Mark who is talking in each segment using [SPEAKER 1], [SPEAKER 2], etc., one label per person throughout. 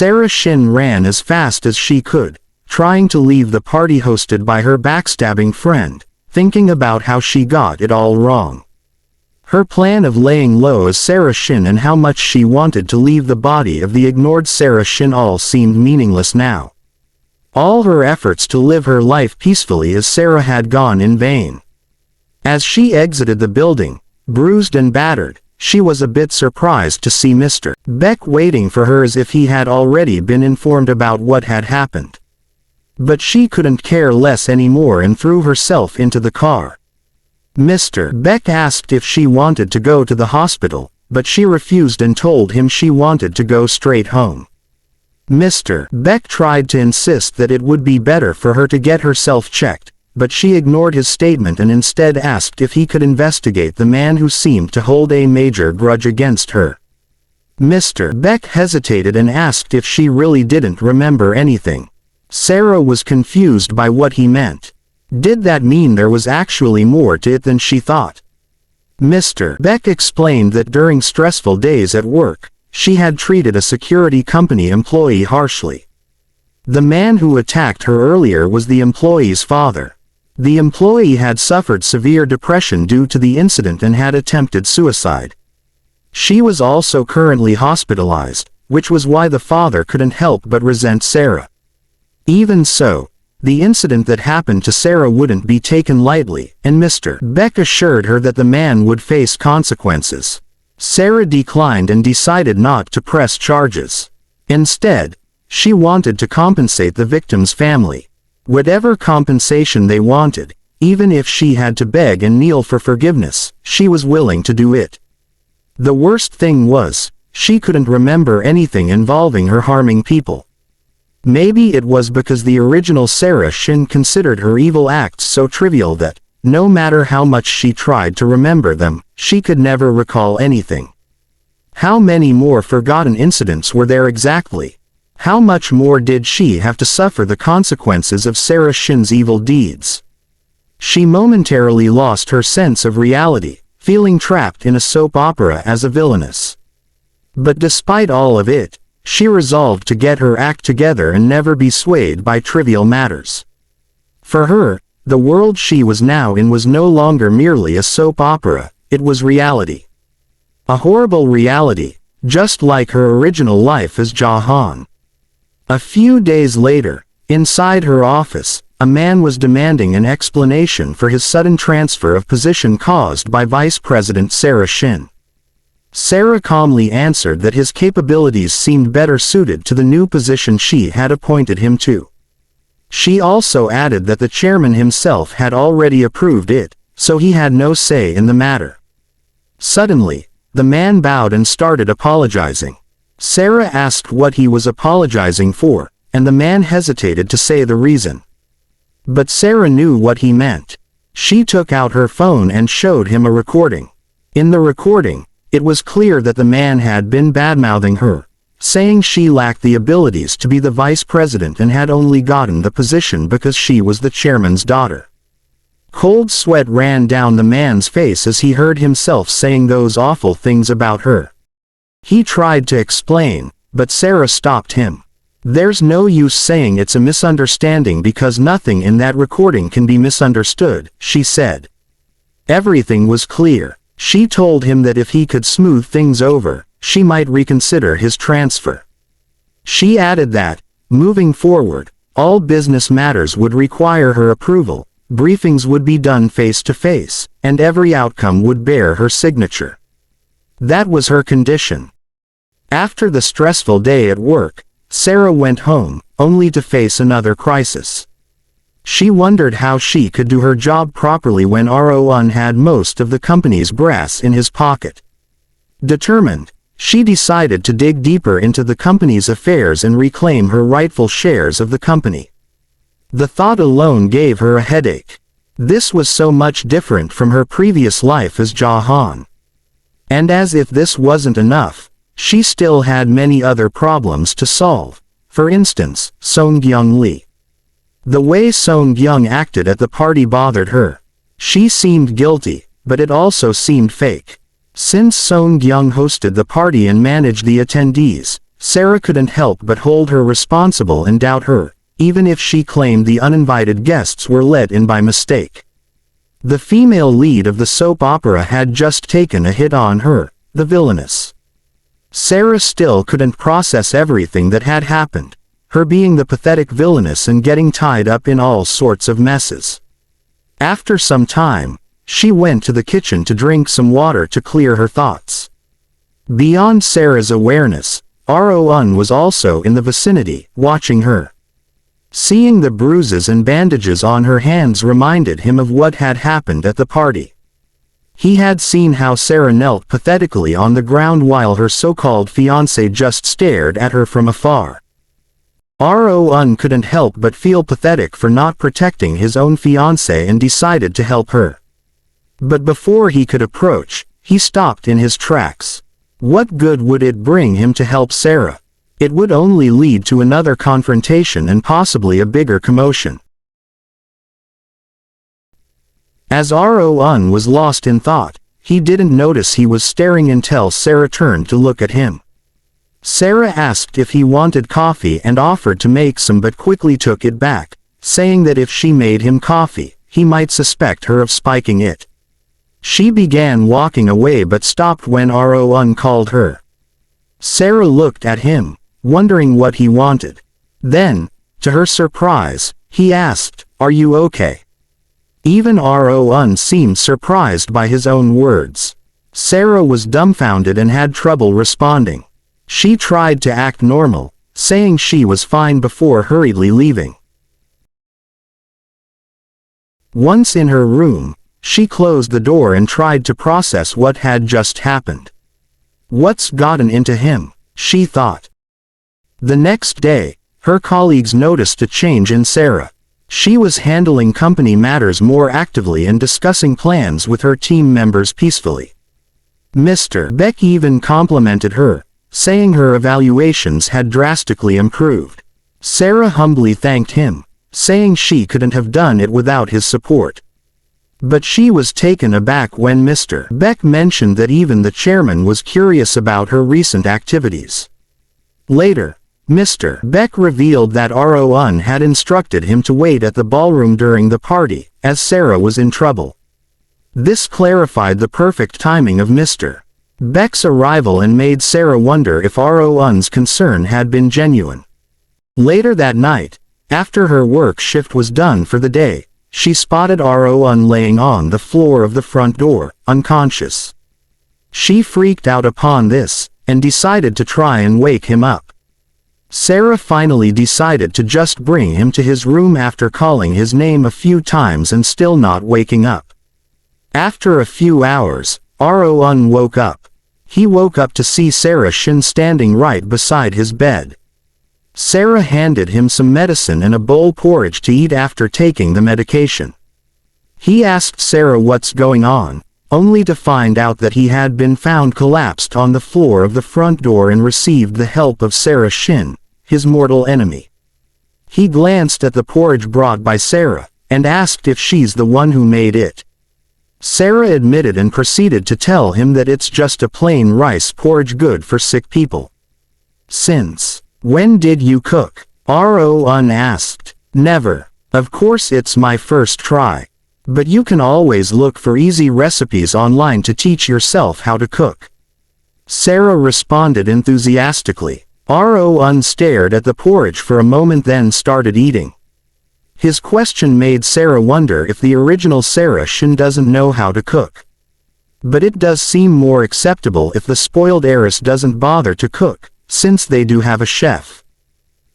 [SPEAKER 1] Sarah Shin ran as fast as she could, trying to leave the party hosted by her backstabbing friend, thinking about how she got it all wrong. Her plan of laying low as Sarah Shin and how much she wanted to leave the body of the ignored Sarah Shin all seemed meaningless now. All her efforts to live her life peacefully as Sarah had gone in vain. As she exited the building, bruised and battered, she was a bit surprised to see Mr. Beck waiting for her as if he had already been informed about what had happened. But she couldn't care less anymore and threw herself into the car. Mr. Beck asked if she wanted to go to the hospital, but she refused and told him she wanted to go straight home. Mr. Beck tried to insist that it would be better for her to get herself checked, but she ignored his statement and instead asked if he could investigate the man who seemed to hold a major grudge against her. Mr. Beck hesitated and asked if she really didn't remember anything. Sarah was confused by what he meant. Did that mean there was actually more to it than she thought? Mr. Beck explained that during stressful days at work, she had treated a security company employee harshly. The man who attacked her earlier was the employee's father. The employee had suffered severe depression due to the incident and had attempted suicide. She was also currently hospitalized, which was why the father couldn't help but resent Sarah. Even so, the incident that happened to Sarah wouldn't be taken lightly, and Mr. Beck assured her that the man would face consequences. Sarah declined and decided not to press charges. Instead, she wanted to compensate the victim's family. Whatever compensation they wanted, even if she had to beg and kneel for forgiveness, she was willing to do it. The worst thing was, she couldn't remember anything involving her harming people. Maybe it was because the original Sarah Shin considered her evil acts so trivial that, no matter how much she tried to remember them, she could never recall anything. How many more forgotten incidents were there exactly? How much more did she have to suffer the consequences of Sarah Shin's evil deeds? She momentarily lost her sense of reality, feeling trapped in a soap opera as a villainess. But despite all of it, she resolved to get her act together and never be swayed by trivial matters. For her, the world she was now in was no longer merely a soap opera, it was reality. A horrible reality, just like her original life as Jahan. A few days later, inside her office, a man was demanding an explanation for his sudden transfer of position caused by Vice President Sarah Shin. Sarah calmly answered that his capabilities seemed better suited to the new position she had appointed him to. She also added that the chairman himself had already approved it, so he had no say in the matter. Suddenly, the man bowed and started apologizing. Sarah asked what he was apologizing for, and the man hesitated to say the reason. But Sarah knew what he meant. She took out her phone and showed him a recording. In the recording, it was clear that the man had been badmouthing her, saying she lacked the abilities to be the vice president and had only gotten the position because she was the chairman's daughter. Cold sweat ran down the man's face as he heard himself saying those awful things about her. He tried to explain, but Sarah stopped him. "There's no use saying it's a misunderstanding because nothing in that recording can be misunderstood," she said. Everything was clear. She told him that if he could smooth things over, she might reconsider his transfer. She added that, moving forward, all business matters would require her approval, briefings would be done face-to-face, and every outcome would bear her signature. That was her condition. After the stressful day at work, Sarah went home, only to face another crisis. She wondered how she could do her job properly when Ro-un had most of the company's brass in his pocket. Determined, she decided to dig deeper into the company's affairs and reclaim her rightful shares of the company. The thought alone gave her a headache. This was so much different from her previous life as Jahan. And as if this wasn't enough, she still had many other problems to solve. For instance, Song-gyung Lee. The way Song-gyung acted at the party bothered her. She seemed guilty, but it also seemed fake. Since Song-gyung hosted the party and managed the attendees, Sarah couldn't help but hold her responsible and doubt her, even if she claimed the uninvited guests were let in by mistake. The female lead of the soap opera had just taken a hit on her, the villainess. Sarah still couldn't process everything that had happened, her being the pathetic villainess and getting tied up in all sorts of messes. After some time, she went to the kitchen to drink some water to clear her thoughts. Beyond Sarah's awareness, Ro-un was also in the vicinity, watching her. Seeing the bruises and bandages on her hands reminded him of what had happened at the party. He had seen how Sarah knelt pathetically on the ground while her so-called fiancé just stared at her from afar. Ro-un couldn't help but feel pathetic for not protecting his own fiancé and decided to help her. But before he could approach, he stopped in his tracks. What good would it bring him to help Sarah? It would only lead to another confrontation and possibly a bigger commotion. As Ro-un was lost in thought, he didn't notice he was staring until Sarah turned to look at him. Sarah asked if he wanted coffee and offered to make some but quickly took it back, saying that if she made him coffee, he might suspect her of spiking it. She began walking away but stopped when Ro-un called her. Sarah looked at him, wondering what he wanted. Then, to her surprise, he asked, "Are you okay?" Even Ro-un seemed surprised by his own words. Sarah was dumbfounded and had trouble responding. She tried to act normal, saying she was fine before hurriedly leaving. Once in her room, she closed the door and tried to process what had just happened. What's gotten into him, she thought. The next day, her colleagues noticed a change in Sarah. She was handling company matters more actively and discussing plans with her team members peacefully. Mr. Beck even complimented her, saying her evaluations had drastically improved. Sarah humbly thanked him, saying she couldn't have done it without his support. But she was taken aback when Mr. Beck mentioned that even the chairman was curious about her recent activities. Later, Mr. Beck revealed that Ro-un had instructed him to wait at the ballroom during the party, as Sarah was in trouble. This clarified the perfect timing of Mr. Beck's arrival and made Sarah wonder if Ro-un's concern had been genuine. Later that night, after her work shift was done for the day, she spotted Ro-un laying on the floor of the front door, unconscious. She freaked out upon this, and decided to try and wake him up. Sarah finally decided to just bring him to his room after calling his name a few times and still not waking up. After a few hours, Ro-un woke up. He woke up to see Sarah Shin standing right beside his bed. Sarah handed him some medicine and a bowl porridge to eat after taking the medication. He asked Sarah what's going on, only to find out that he had been found collapsed on the floor of the front door and received the help of Sarah Shin, his mortal enemy. He glanced at the porridge brought by Sarah, and asked if she's the one who made it. Sarah admitted and proceeded to tell him that it's just a plain rice porridge good for sick people. "Since when did you cook?" Ro-un asked. "Never. Of course it's my first try. But you can always look for easy recipes online to teach yourself how to cook." Sarah responded enthusiastically. Ro-un stared at the porridge for a moment then started eating. His question made Sarah wonder if the original Sarah Shin doesn't know how to cook. But it does seem more acceptable if the spoiled heiress doesn't bother to cook, since they do have a chef.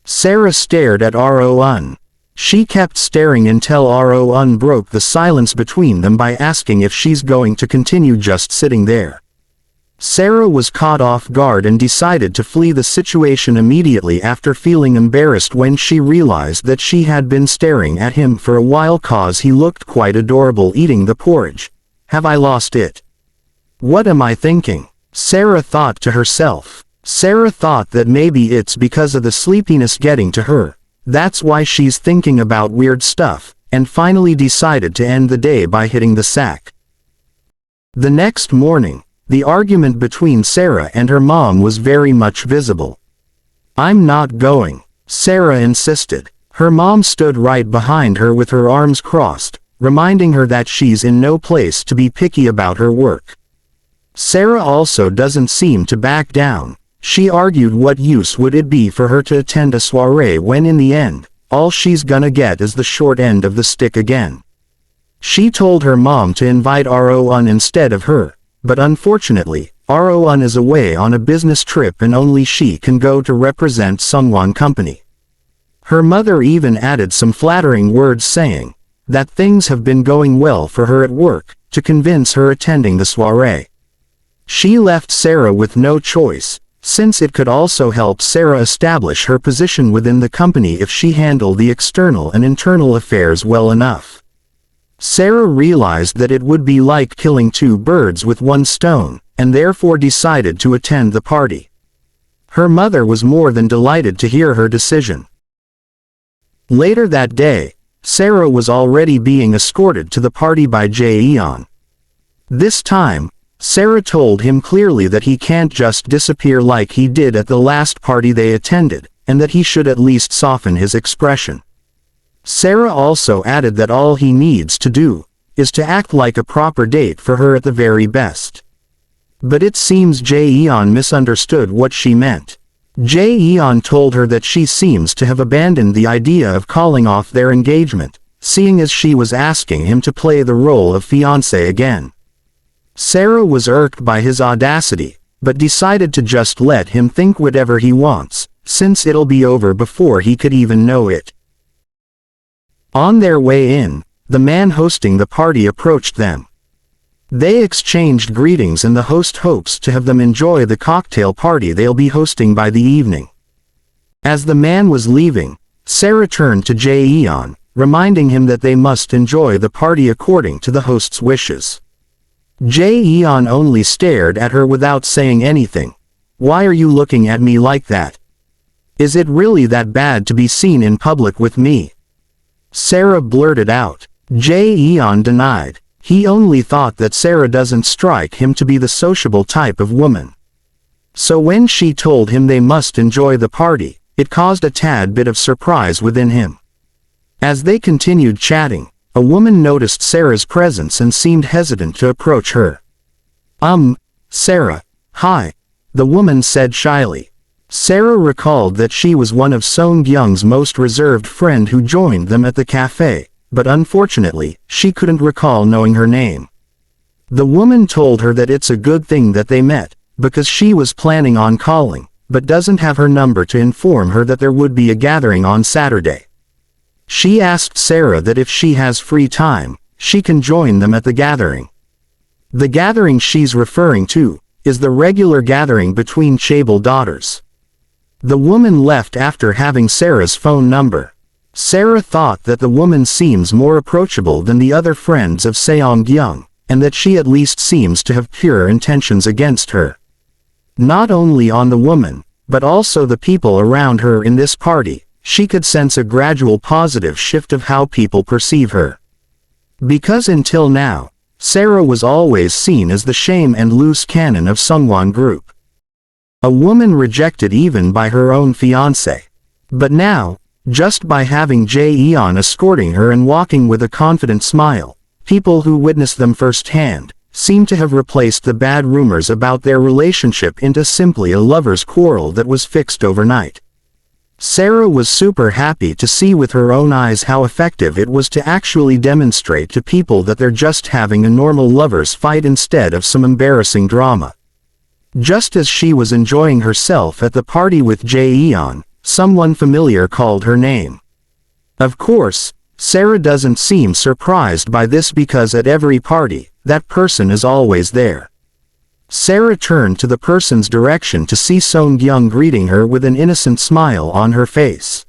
[SPEAKER 1] Sarah stared at Ro-un. She kept staring until Ro-un broke the silence between them by asking if she's going to continue just sitting there. Sarah was caught off guard and decided to flee the situation immediately after feeling embarrassed when she realized that she had been staring at him for a while cause he looked quite adorable eating the porridge. Have I lost it? What am I thinking? Sarah thought to herself. Sarah thought that maybe it's because of the sleepiness getting to her. That's why she's thinking about weird stuff, and finally decided to end the day by hitting the sack. The next morning, the argument between Sarah and her mom was very much visible. I'm not going, Sarah insisted. Her mom stood right behind her with her arms crossed, reminding her that she's in no place to be picky about her work. Sarah also doesn't seem to back down. She argued what use would it be for her to attend a soirée when in the end, all she's gonna get is the short end of the stick again. She told her mom to invite Ro-un instead of her, but unfortunately, Ro-un is away on a business trip and only she can go to represent Sungwon Company. Her mother even added some flattering words saying that things have been going well for her at work, to convince her attending the soirée. She left Sarah with no choice, since it could also help Sarah establish her position within the company if she handled the external and internal affairs well enough. Sarah realized that it would be like killing two birds with one stone, and therefore decided to attend the party. Her mother was more than delighted to hear her decision. Later that day, Sarah was already being escorted to the party by Jae-yeon. This time, Sarah told him clearly that he can't just disappear like he did at the last party they attended, and that he should at least soften his expression. Sarah also added that all he needs to do is to act like a proper date for her at the very best. But it seems Jae-yeon misunderstood what she meant. Jae-yeon told her that she seems to have abandoned the idea of calling off their engagement, seeing as she was asking him to play the role of fiancé again. Sarah was irked by his audacity, but decided to just let him think whatever he wants, since it'll be over before he could even know it. On their way in, the man hosting the party approached them. They exchanged greetings and the host hopes to have them enjoy the cocktail party they'll be hosting by the evening. As the man was leaving, Sarah turned to Jae-yeon, reminding him that they must enjoy the party according to the host's wishes. Jae-yeon only stared at her without saying anything. Why are you looking at me like that? Is it really that bad to be seen in public with me? Sarah blurted out. Jae-yeon denied. He only thought that Sarah doesn't strike him to be the sociable type of woman. So when she told him they must enjoy the party, it caused a tad bit of surprise within him. As they continued chatting, a woman noticed Sarah's presence and seemed hesitant to approach her. Sarah. Hi. The woman said shyly. Sarah recalled that she was one of Song-kyung's most reserved friend who joined them at the cafe, but unfortunately, she couldn't recall knowing her name. The woman told her that it's a good thing that they met, because she was planning on calling, but doesn't have her number to inform her that there would be a gathering on Saturday. She asked Sarah that if she has free time, she can join them at the gathering. The gathering she's referring to is the regular gathering between Chaebol daughters. The woman left after having Sarah's phone number. Sarah thought that the woman seems more approachable than the other friends of Seong-kyung, and that she at least seems to have pure intentions against her. Not only on the woman, but also the people around her in this party, she could sense a gradual positive shift of how people perceive her. Because until now, Sarah was always seen as the shame and loose cannon of Sungwon Group. A woman rejected even by her own fiancé. But now, just by having Jae-yeon escorting her and walking with a confident smile, people who witnessed them firsthand seem to have replaced the bad rumors about their relationship into simply a lover's quarrel that was fixed overnight. Sarah was super happy to see with her own eyes how effective it was to actually demonstrate to people that they're just having a normal lover's fight instead of some embarrassing drama. Just as she was enjoying herself at the party with Jae-yeon, someone familiar called her name. Of course, Sarah doesn't seem surprised by this because at every party, that person is always there. Sarah turned to the person's direction to see Song-kyung greeting her with an innocent smile on her face.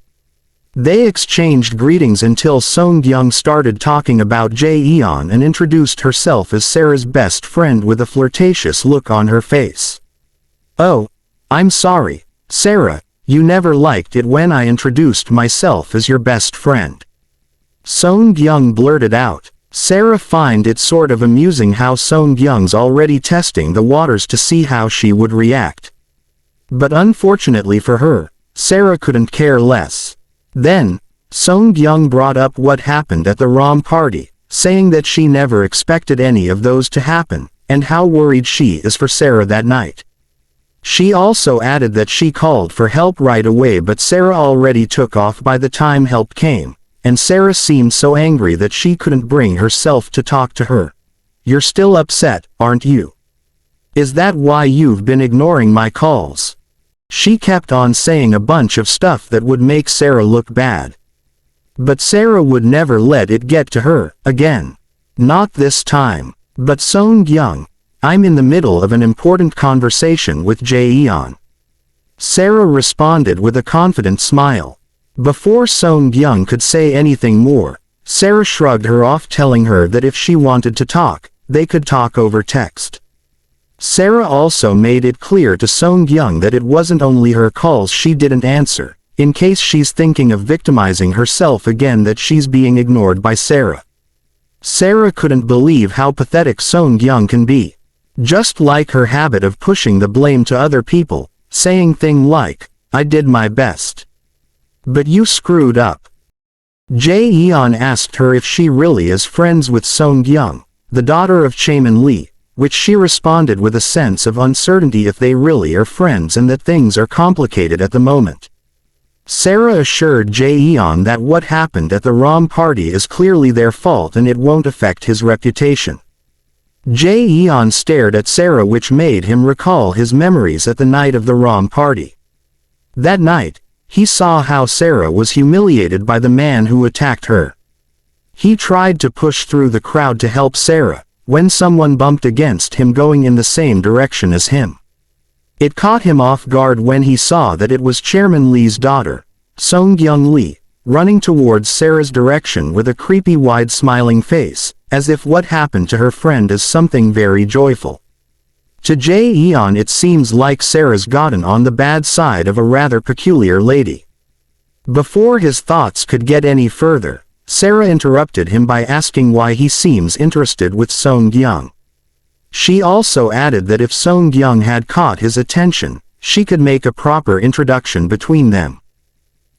[SPEAKER 1] They exchanged greetings until Song-kyung started talking about Jae-yeon and introduced herself as Sarah's best friend with a flirtatious look on her face. "Oh, I'm sorry, Sarah, you never liked it when I introduced myself as your best friend." Song-kyung blurted out. Sarah find it sort of amusing how Song-kyung's already testing the waters to see how she would react. But unfortunately for her, Sarah couldn't care less. Then, Song-kyung brought up what happened at the ROM party, saying that she never expected any of those to happen, and how worried she is for Sarah that night. She also added that she called for help right away, but Sarah already took off by the time help came, and Sarah seemed so angry that she couldn't bring herself to talk to her. "You're still upset, aren't you? Is that why you've been ignoring my calls?" She kept on saying a bunch of stuff that would make Sarah look bad. But Sarah would never let it get to her again. Not this time. "But Song-kyung, I'm in the middle of an important conversation with Jae-yeon." Sarah responded with a confident smile. Before Song-kyung could say anything more, Sarah shrugged her off, telling her that if she wanted to talk, they could talk over text. Sarah also made it clear to Song-kyung that it wasn't only her calls she didn't answer, in case she's thinking of victimizing herself again, that she's being ignored by Sarah. Sarah couldn't believe how pathetic Song-kyung can be. Just like her habit of pushing the blame to other people, saying things like, "I did my best. But you screwed up." Jae-yeon asked her if she really is friends with Song-kyung, the daughter of Chaemin Lee, which she responded with a sense of uncertainty if they really are friends and that things are complicated at the moment. Sarah assured Jae-yeon that what happened at the ROM party is clearly their fault and it won't affect his reputation. Jae-yeon stared at Sarah, which made him recall his memories at the night of the ROM party. That night, he saw how Sarah was humiliated by the man who attacked her. He tried to push through the crowd to help Sarah, when someone bumped against him going in the same direction as him. It caught him off guard when he saw that it was Chairman Lee's daughter, Song-kyung Lee, running towards Sarah's direction with a creepy wide smiling face, as if what happened to her friend is something very joyful. To Jae-yeon it seems like Sarah's gotten on the bad side of a rather peculiar lady. Before his thoughts could get any further, Sarah interrupted him by asking why he seems interested with Song-kyung. She also added that if Song-kyung had caught his attention, she could make a proper introduction between them.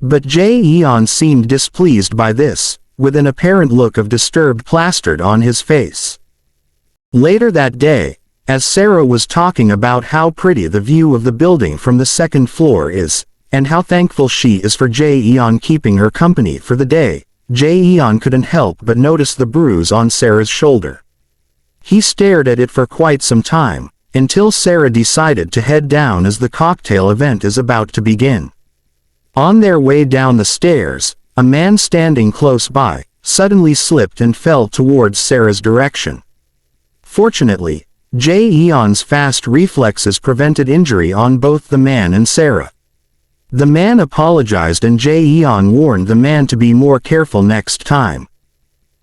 [SPEAKER 1] But Jae-yeon seemed displeased by this, with an apparent look of disturbed plastered on his face. Later that day, as Sarah was talking about how pretty the view of the building from the second floor is, and how thankful she is for Jae-yeon keeping her company for the day, Jae-yeon couldn't help but notice the bruise on Sarah's shoulder. He stared at it for quite some time, until Sarah decided to head down as the cocktail event is about to begin. On their way down the stairs, a man standing close by suddenly slipped and fell towards Sarah's direction. Fortunately, Jae-yeon's fast reflexes prevented injury on both the man and Sarah. The man apologized and Jae-yeon warned the man to be more careful next time.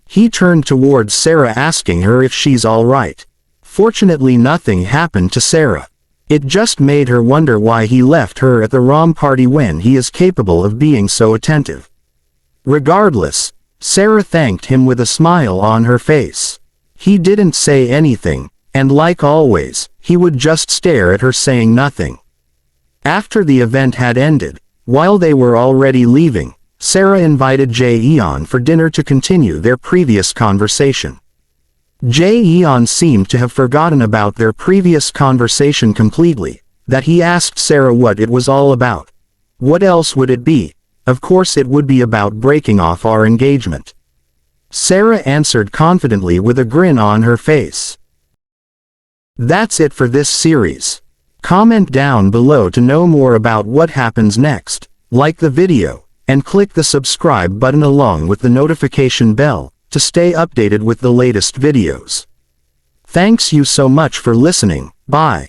[SPEAKER 1] He turned towards Sarah asking her if she's all right. Fortunately, nothing happened to Sarah. It just made her wonder why he left her at the ROM party when he is capable of being so attentive. Regardless, Sarah thanked him with a smile on her face. He didn't say anything, and like always, he would just stare at her saying nothing. After the event had ended, while they were already leaving, Sarah invited Jae-yeon for dinner to continue their previous conversation. Jae-yeon seemed to have forgotten about their previous conversation completely, that he asked Sarah what it was all about. What else would it be? Of course it would be about breaking off our engagement. Sarah answered confidently with a grin on her face. That's it for this series. Comment down below to know more about what happens next, like the video, and click the subscribe button along with the notification bell, to stay updated with the latest videos. Thanks you so much for listening, bye.